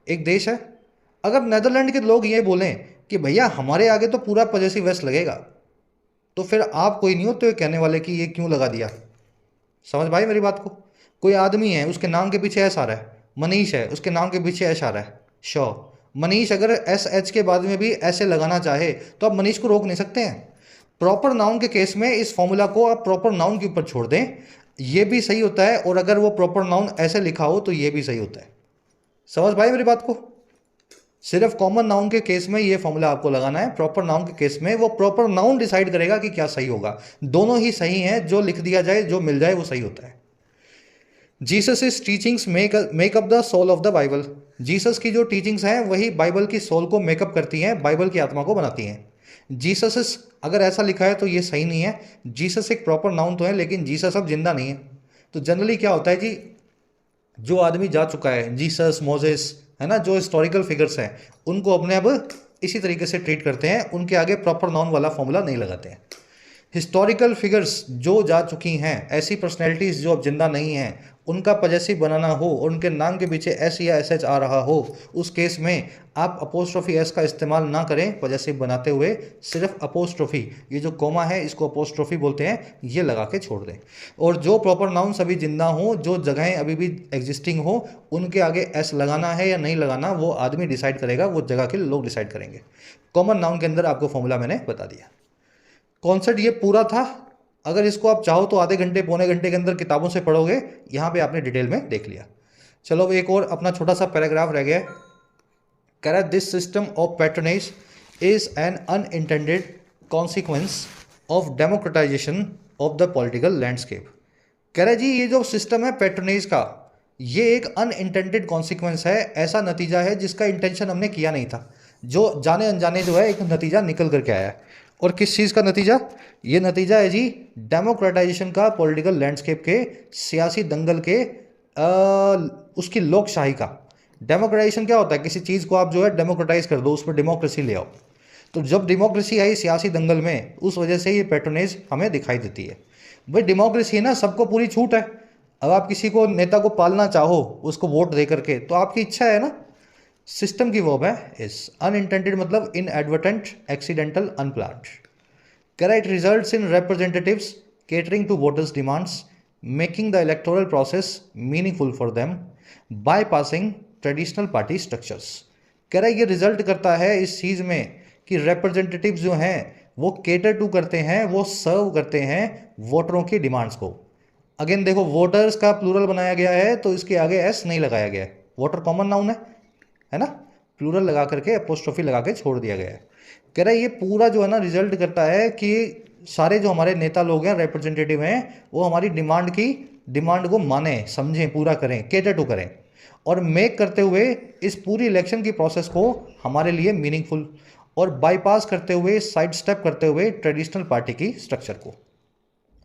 एक देश है। अगर नेदरलैंड के लोग ये बोलें कि भैया हमारे आगे तो पूरा पॉजेसिव एस लगेगा, तो फिर आप कोई नहीं होते तो कहने वाले कि ये क्यों लगा दिया। समझ पाए मेरी बात को? कोई आदमी है उसके नाम के पीछे एस आ रहा है, मनीष है उसके नाम के पीछे एस आ रहा है, श्योर मनीष अगर एस एच के बाद में भी ऐसे लगाना चाहे तो आप मनीष को रोक नहीं सकते हैं। प्रॉपर नाउन के केस में इस फॉर्मूला को आप प्रॉपर नाउन के ऊपर छोड़ दें, ये भी सही होता है, और अगर वो प्रॉपर नाउन ऐसे लिखा हो तो ये भी सही होता है। समझ पाए मेरी बात को? सिर्फ कॉमन नाउन के केस में ये फॉर्मूला आपको लगाना है, प्रॉपर नाउन के केस में वो प्रॉपर नाउन डिसाइड करेगा कि क्या सही होगा। दोनों ही सही हैं, जो लिख दिया जाए जो मिल जाए वो सही होता है। Jesus is teachings make up the soul of the Bible. Jesus की जो टीचिंग्स हैं वही बाइबल की सोल को मेकअप करती हैं, बाइबल की आत्मा को बनाती हैं। जीसस इज अगर ऐसा लिखा है तो ये सही नहीं है। जीसस एक प्रॉपर नाउन तो है लेकिन जीसस अब जिंदा नहीं है। तो जनरली क्या होता है जी, जो आदमी जा चुका है, जीसस, मोजेस, है ना, जो हिस्टोरिकल फिगर्स हैं, उनको अपने अब इसी तरीके से ट्रीट करते हैं, उनके आगे प्रॉपर नाउन वाला फॉर्मूला नहीं लगाते हैं। हिस्टोरिकल फिगर्स जो जा चुकी हैं, ऐसी पर्सनैलिटीज़ जो अब जिंदा नहीं हैं, उनका पॉजेसिव बनाना हो और उनके नाम के पीछे एस या एस एच आ रहा हो, उस केस में आप अपोस्ट्रोफी एस का इस्तेमाल ना करें पॉजेसिव बनाते हुए। सिर्फ अपोस्ट्रोफी, ये जो कोमा है इसको अपोस्ट्रोफी बोलते हैं, ये लगा के छोड़ दें। और जो प्रॉपर नाउन्स अभी जिंदा हो, जो जगहें अभी भी एग्जिस्टिंग हो, उनके आगे एस लगाना है या नहीं लगाना वो आदमी डिसाइड करेगा, वो जगह के लोग डिसाइड करेंगे। कॉमन नाउन के अंदर आपको फॉर्मूला मैंने बता दिया। कॉन्सेप्ट ये पूरा था। अगर इसको आप चाहो तो आधे घंटे पौने घंटे के अंदर किताबों से पढ़ोगे, यहाँ पे आपने डिटेल में देख लिया। चलो अब एक और अपना छोटा सा पैराग्राफ रह गया। कह रहा है this system of patronage is an unintended consequence of democratisation of the political landscape. कह रहा है जी ये जो सिस्टम है पैट्रोनेज का, ये एक अनइंटेंडेड कॉन्सिक्वेंस है, ऐसा नतीजा है जिसका इंटेंशन हमने किया नहीं था, जो जाने अनजाने जो है एक नतीजा निकल करके आया है। और किस चीज़ का नतीजा? ये नतीजा है जी डेमोक्रेटाइजेशन का, पॉलिटिकल लैंडस्केप के, सियासी दंगल के, उसकी लोकशाही का। डेमोक्रेटाइजेशन क्या होता है? किसी चीज़ को आप जो है डेमोक्रेटाइज कर दो, उसमें डेमोक्रेसी ले आओ। तो जब डेमोक्रेसी आई सियासी दंगल में, उस वजह से ये पैट्रोनेज हमें दिखाई देती है। भाई डेमोक्रेसी है ना, सबको पूरी छूट है। अब आप किसी को नेता को पालना चाहो उसको वोट दे करके, तो आपकी इच्छा है ना। सिस्टम की वर्ब है इस, अनइंटेंडेड मतलब इनएडवर्टेंट, एक्सीडेंटल, अनप्लान्ड। कह रहा है it results in representatives catering to voters demands, making the electoral process meaningful for them, bypassing traditional party structures. कह रहा है ये रिजल्ट करता है इस चीज़ में कि रिप्रेजेंटेटिव्स जो हैं वो केटर टू करते हैं, वो सर्व करते हैं वोटरों की डिमांड्स को। अगेन देखो, वोटर्स का प्लूरल बनाया गया है तो इसके आगे एस नहीं लगाया गया है। वोटर कॉमन नाउन है ना, प्लूरल लगा करके अपोस्ट्रोफी लगा के छोड़ दिया गया है। कह रहा है ये पूरा जो है ना रिजल्ट करता है कि सारे जो हमारे नेता लोग हैं, रिप्रेजेंटेटिव हैं, वो हमारी डिमांड को माने, समझें, पूरा करें, केटर टू करें, और मेक करते हुए इस पूरी इलेक्शन की प्रोसेस को हमारे लिए मीनिंगफुल, और बाईपास करते हुए, साइड स्टेप करते हुए ट्रेडिशनल पार्टी की स्ट्रक्चर को।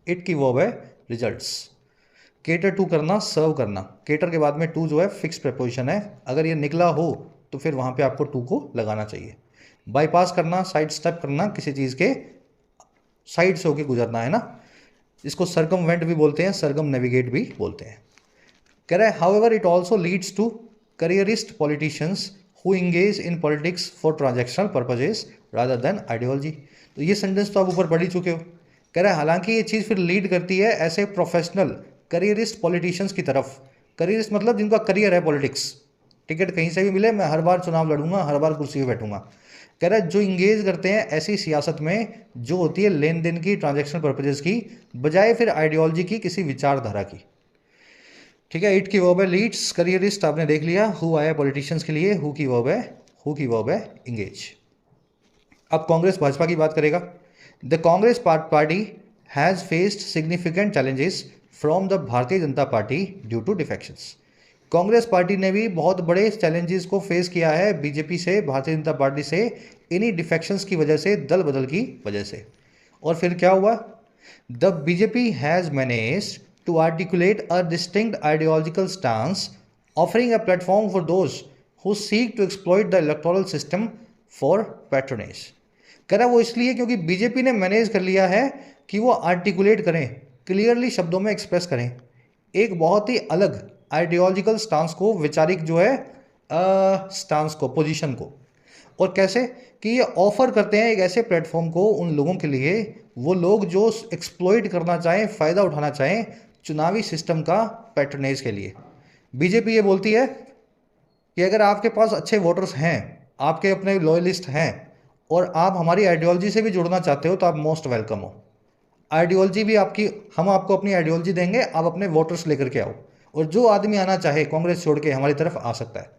इट की वर्ब है रिजल्ट्स। केटर टू करना, सर्व करना। केटर के बाद में टू जो है फिक्स प्रपोजिशन है, अगर ये निकला हो तो फिर वहाँ पे आपको टू को लगाना चाहिए। बाईपास करना, साइड स्टेप करना, किसी चीज़ के साइड से होके गुजरना, है ना। इसको सरकमवेंट भी बोलते हैं, सरगम नेविगेट भी बोलते हैं। कह रहा है however it also leads to careerist politicians who engage in politics for transactional purposes rather than ideology. तो ये सेंटेंस तो आप ऊपर पढ़ ही चुके हो। कह रहा है हालांकि ये चीज़ फिर लीड करती है ऐसे प्रोफेशनल करियरिस्ट पॉलिटिशियंस की तरफ। करियरिस्ट मतलब जिनका करियर है पॉलिटिक्स, टिकट कहीं से भी मिले, मैं हर बार चुनाव लड़ूंगा, हर बार कुर्सी पे बैठूंगा। कह रहा है जो इंगेज करते हैं ऐसी सियासत में जो होती है लेन देन की, ट्रांजैक्शन पर्पजेस की, बजाय फिर आइडियोलॉजी की, किसी विचारधारा की। ठीक है, इट की वर्ब है लीड्स, करियरिस्ट आपने देख लिया, हु आया पॉलिटिशियंस के लिए, हु की वर्ब है इंगेज। अब कांग्रेस भाजपा की बात करेगा। The Congress party has faced significant challenges from the Bharatiya Janata party due to defections. Congress party ने भी बहुत बड़े चैलेंजेस को फेस किया है बीजेपी से, भारतीय जनता पार्टी से, इन्हीं डिफेक्शंस की वजह से, दल बदल की वजह से। और फिर क्या हुआ? The BJP has managed to articulate a distinct ideological stance, offering a platform for those who seek to exploit the electoral system for patronage. कह रहा वो इसलिए क्योंकि बीजेपी ने मैनेज कर लिया है कि वो आर्टिकुलेट करें, क्लियरली शब्दों में एक्सप्रेस करें एक बहुत ही अलग आइडियोलॉजिकल स्टांस को, वैचारिक जो है स्टांस को, पोजीशन को। और कैसे कि ये ऑफर करते हैं एक ऐसे प्लेटफॉर्म को उन लोगों के लिए, वो लोग जो एक्सप्लॉइट करना चाहें, फ़ायदा उठाना चाहें चुनावी सिस्टम का पैट्रनेज के लिए। बीजेपी ये बोलती है कि अगर आपके पास अच्छे वोटर्स हैं, आपके अपने लॉयलिस्ट हैं, और आप हमारी आइडियोलॉजी से भी जुड़ना चाहते हो तो आप मोस्ट वेलकम हो। आइडियोलॉजी भी आपकी, हम आपको अपनी आइडियोलॉजी देंगे, आप अपने वोटर्स लेकर के आओ, और जो आदमी आना चाहे कांग्रेस छोड़ के हमारी तरफ आ सकता है।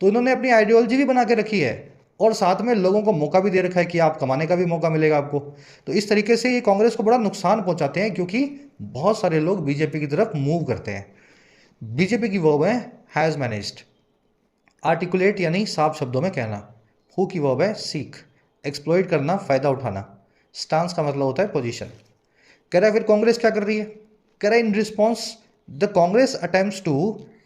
तो इन्होंने अपनी आइडियोलॉजी भी बना के रखी है और साथ में लोगों को मौका भी दे रखा है कि आप कमाने का भी मौका मिलेगा आपको। तो इस तरीके से ये कांग्रेस को बड़ा नुकसान पहुंचाते हैं, क्योंकि बहुत सारे लोग बीजेपी की तरफ मूव करते हैं। बीजेपी की वर्ब है हैज़ मैनेज्ड। आर्टिकुलेट यानी साफ शब्दों में कहना। हु की वर्ब है सीक। एक्सप्लॉइट करना, फ़ायदा उठाना। स्टांस का मतलब होता है पोजीशन। कह रहा है फिर कांग्रेस क्या कर रही है? कह रहा है in response the Congress attempts to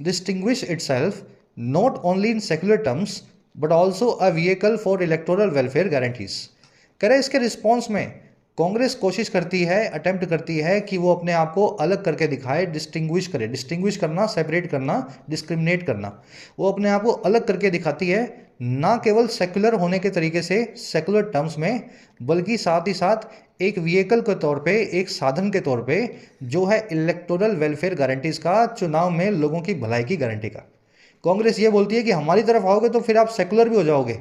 distinguish itself not only in secular terms but also a vehicle for electoral welfare guarantees. कह रहा है इसके रिस्पॉन्स में कांग्रेस कोशिश करती है, अटेम्प्ट करती है कि वो अपने आप को अलग करके दिखाए, डिस्टिंग्विश करे। डिस्टिंग्विश करना, सेपरेट करना, डिस्क्रिमिनेट करना। वो अपने आप को अलग करके दिखाती है, ना केवल सेकुलर होने के तरीके से, सेकुलर टर्म्स में, बल्कि साथ ही साथ एक व्हीकल के तौर पे, एक साधन के तौर पे, जो है इलेक्टोरल वेलफेयर गारंटीज का, चुनाव में लोगों की भलाई की गारंटी का। कांग्रेस ये बोलती है कि हमारी तरफ आओगे तो फिर आप सेकुलर भी हो जाओगे,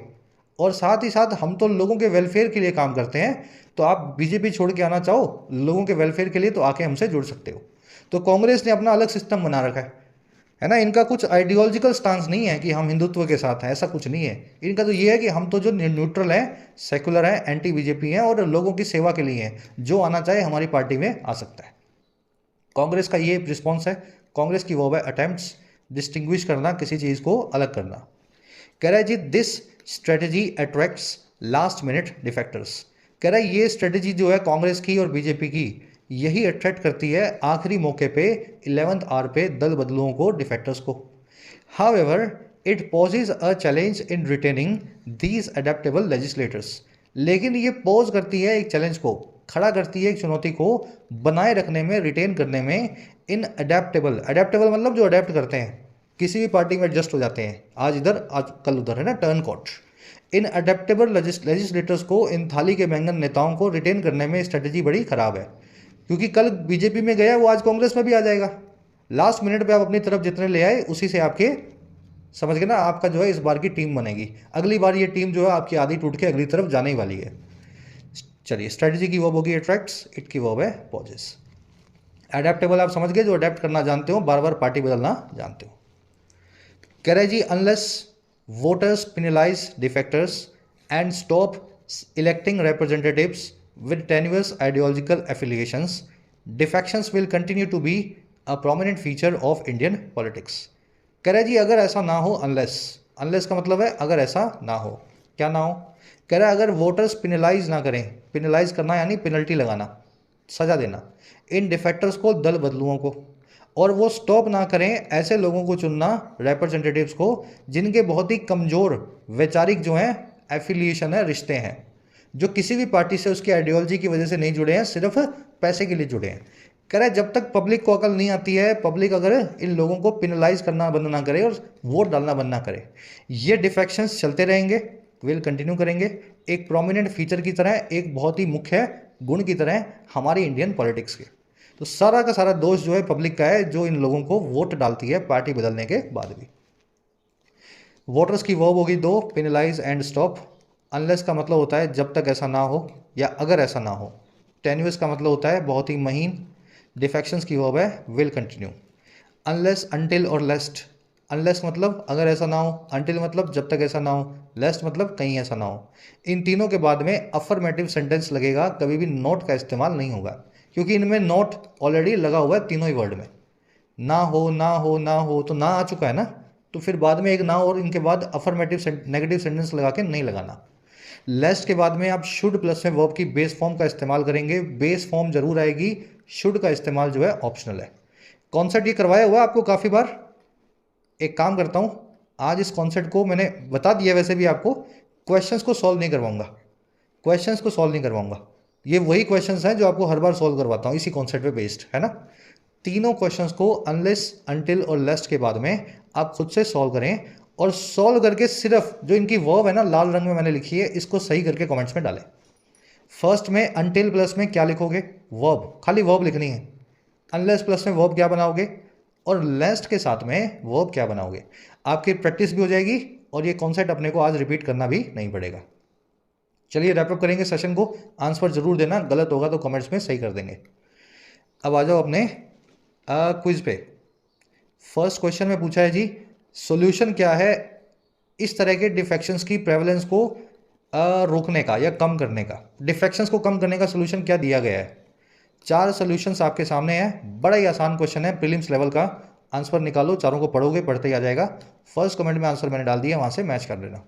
और साथ ही साथ हम तो लोगों के वेलफेयर के लिए काम करते हैं, तो आप बीजेपी छोड़ के आना चाहो लोगों के वेलफेयर के लिए तो आके हमसे जुड़ सकते हो। तो कांग्रेस ने अपना अलग सिस्टम बना रखा है ना। इनका कुछ आइडियोलॉजिकल स्टांस नहीं है कि हम हिंदुत्व के साथ हैं, ऐसा कुछ नहीं है। इनका तो ये है कि हम तो जो न्यूट्रल हैं, सेकुलर हैं, एंटी बीजेपी हैं और लोगों की सेवा के लिए हैं, जो आना चाहे हमारी पार्टी में आ सकता है। कांग्रेस का ये रिस्पॉन्स है। कांग्रेस की वो है अटेम्प्ट्स, डिस्टिंग्विश करना, किसी चीज़ को अलग करना। कह रहा है जी this strategy attracts last minute defectors. कह रहा है ये स्ट्रेटजी जो है कांग्रेस की और बीजेपी की, यही अट्रैक्ट करती है आखिरी मौके पे, 11th आवर पे, दल बदलुओं को, डिफेक्टर्स को। However it possess a challenge in retaining these adaptable legislators. लेकिन ये पोज करती है एक चैलेंज को, खड़ा करती है एक चुनौती को बनाए रखने में, रिटेन करने में, इन अडेप्टेबल। अडेप्टेबल मतलब जो अडेप्ट करते हैं, किसी भी पार्टी में एडजस्ट हो जाते हैं, आज इधर आज कल उधर, है ना, टर्न कोट। इन अडेप्टेबल लेजिस्लेटर्स को, इन थाली के बैंगन नेताओं को रिटेन करने में स्ट्रेटजी बड़ी खराब है, क्योंकि कल बीजेपी में गया वो आज कांग्रेस में भी आ जाएगा। लास्ट मिनट पे आप अपनी तरफ जितने ले आए उसी से आपके, समझ गए ना, आपका जो है इस बार की टीम बनेगी। अगली बार ये टीम जो है आपकी आधी टूट के अगली तरफ जाने ही वाली है। चलिए, स्ट्रेटजी की वर्ब होगी अट्रैक्ट्स, इट की वर्ब है पॉजेस। अडेप्टेबल आप समझ गए, जो अडेप्ट करना जानते हो, बार बार पार्टी बदलना जानते हो। कह रहे जी unless voters penalize defectors and stop electing representatives with tenuous ideological affiliations, defections will continue to be a prominent feature of Indian politics। कह रहे जी अगर ऐसा ना हो, अनलेस, अनलेस का मतलब है अगर ऐसा ना हो, क्या ना हो? कह रहा है अगर वोटर्स पिनलाइज ना करें, पिनलाइज करना यानी पेनल्टी लगाना, सजा देना, इन डिफेक्टर्स को, दल बदलुओं को, और वो स्टॉप ना करें ऐसे लोगों को चुनना, रिप्रेजेंटेटिव्स को, जिनके बहुत ही कमज़ोर वैचारिक जो हैं एफिलिएशन है, रिश्ते हैं, जो किसी भी पार्टी से उसकी आइडियोलॉजी की वजह से नहीं जुड़े हैं, सिर्फ पैसे के लिए जुड़े हैं। कह रहा है जब तक पब्लिक को अकल नहीं आती है, पब्लिक अगर इन लोगों को पिनलाइज करना बंद ना करे और वोट डालना बंद ना करे, ये डिफेक्शंस चलते रहेंगे, विल कंटिन्यू करेंगे, एक प्रोमिनेंट फीचर की तरह, एक बहुत ही मुख्य गुण की तरह हमारी इंडियन पॉलिटिक्स के। तो सारा का सारा दोष जो है पब्लिक का है, जो इन लोगों को वोट डालती है पार्टी बदलने के बाद भी। वोटर्स की वर्ब होगी दो, पेनलाइज एंड स्टॉप। अनलेस का मतलब होता है जब तक ऐसा ना हो या अगर ऐसा ना हो। टेन्यूअस का मतलब होता है बहुत ही महीन। डिफेक्शंस की वर्ब है विल कंटिन्यू। अनलेस, अनटिल और लेस्ट अनलेस मतलब अगर ऐसा ना हो, अनटिल मतलब जब तक ऐसा ना हो, लेस्ट मतलब कहीं ऐसा ना हो। इन तीनों के बाद में अफर्मेटिव सेंटेंस लगेगा, कभी भी नॉट का इस्तेमाल नहीं होगा, क्योंकि इनमें नॉट ऑलरेडी लगा हुआ है तीनों ही वर्ड में। ना हो ना हो ना हो तो ना आ चुका है ना, तो फिर बाद में एक ना और इनके बाद अफर्मेटिव नेगेटिव सेंटेंस लगा के नहीं लगाना। लेस्ट के बाद में आप शुड प्लस में वर्ब की बेस फॉर्म का इस्तेमाल करेंगे, बेस फॉर्म जरूर आएगी, शुड का इस्तेमाल जो है ऑप्शनल है। कॉन्सेप्ट ये करवाया हुआ आपको काफ़ी बार। एक काम करता हूँ, आज इस कॉन्सेप्ट को मैंने बता दिया, वैसे भी आपको क्वेश्चंस को सॉल्व नहीं करवाऊंगा, क्वेश्चंस को सॉल्व नहीं करवाऊंगा। ये वही क्वेश्चंस हैं जो आपको हर बार सॉल्व करवाता हूँ इसी कॉन्सेप्ट पे बेस्ड, है ना। तीनों क्वेश्चंस को अनलेस, अनटिल और लेस्ट के बाद में आप खुद से सॉल्व करें, और सॉल्व करके सिर्फ जो इनकी वर्ब है ना, लाल रंग में मैंने लिखी है, इसको सही करके कमेंट्स में डालें। फर्स्ट में अनटिल प्लस में क्या लिखोगे? वर्ब, खाली वर्ब लिखनी है। अनलेस प्लस में वर्ब क्या बनाओगे, और लेस्ट के साथ में वर्ब क्या बनाओगे। आपकी प्रैक्टिस भी हो जाएगी और ये कॉन्सेप्ट अपने को आज रिपीट करना भी नहीं पड़ेगा। चलिए रैपअप करेंगे सेशन को। आंसर जरूर देना, गलत होगा तो कमेंट्स में सही कर देंगे। अब आ जाओ अपने क्विज पे। फर्स्ट क्वेश्चन में पूछा है जी, सॉल्यूशन क्या है इस तरह के डिफेक्शंस की प्रेवलेंस को रोकने का या कम करने का। डिफेक्शंस को कम करने का सॉल्यूशन क्या दिया गया है? 4 सॉल्यूशंस आपके सामने हैं, बड़ा ही आसान क्वेश्चन है, प्रीलिम्स लेवल का। आंसर निकालो, चारों को पढ़ोगे, पढ़ते ही आ जाएगा। फर्स्ट कमेंट में आंसर मैंने डाल दिया, वहां से मैच कर लेना।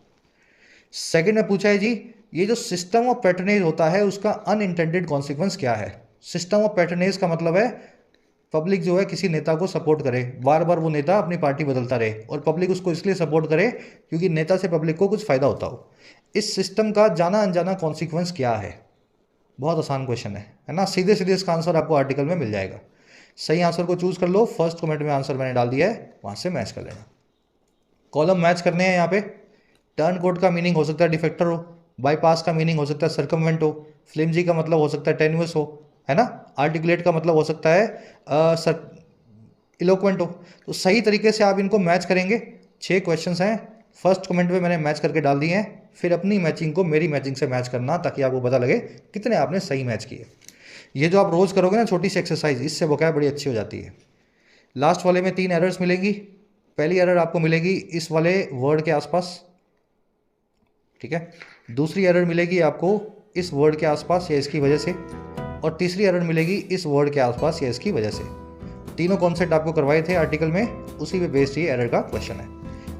सेकंड में पूछा है जी, ये जो सिस्टम ऑफ पैटर्नेज होता है उसका अनइंटेंडेड कॉन्सिक्वेंस क्या है। सिस्टम ऑफ पैटर्नेज का मतलब है पब्लिक जो है किसी नेता को सपोर्ट करे, बार बार वो नेता अपनी पार्टी बदलता रहे, और पब्लिक उसको इसलिए सपोर्ट करे क्योंकि नेता से पब्लिक को कुछ फायदा होता हो। इस सिस्टम का जाना अनजाना कॉन्सिक्वेंस क्या है? बहुत आसान क्वेश्चन है ना। सीधे सीधे इसका आंसर आपको आर्टिकल में मिल जाएगा। सही आंसर को चूज कर लो। फर्स्ट कमेंट में आंसर मैंने डाल दिया है, वहां से मैच कर लेना। कॉलम मैच करने हैं यहाँ पे। टर्न कोड का मीनिंग हो सकता है डिफेक्टर हो, बाईपास का मीनिंग हो सकता है सर्कमवेंट हो, फ्लिमजी का मतलब हो सकता है टेन्युअस हो, है ना। आर्टिकुलेट का मतलब हो सकता है इलोक्वेंट हो। तो सही तरीके से आप इनको मैच करेंगे। 6 क्वेश्चंस हैं, फर्स्ट कमेंट में मैंने मैच करके डाल दिए हैं। फिर अपनी मैचिंग को मेरी मैचिंग से मैच करना, ताकि आपको पता लगे कितने आपने सही मैच किए। ये जो आप रोज़ करोगे ना छोटी सी एक्सरसाइज, इससे वोकैब बड़ी अच्छी हो जाती है। लास्ट वाले में 3 एरर्स मिलेंगी। पहली एरर आपको मिलेगी इस वाले वर्ड के आसपास, ठीक है। दूसरी एरर मिलेगी आपको इस वर्ड के आसपास या इसकी वजह से, और तीसरी एरर मिलेगी इस वर्ड के आसपास या इसकी वजह से। तीनों कॉन्सेप्ट आपको करवाए थे आर्टिकल में, उसी पे बेस्ड ये एरर का क्वेश्चन है।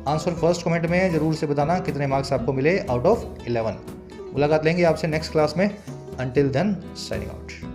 आंसर फर्स्ट कमेंट में जरूर से बताना कितने मार्क्स आपको मिले आउट ऑफ 11। मुलाकात लेंगे आपसे नेक्स्ट क्लास में। Until then signing out.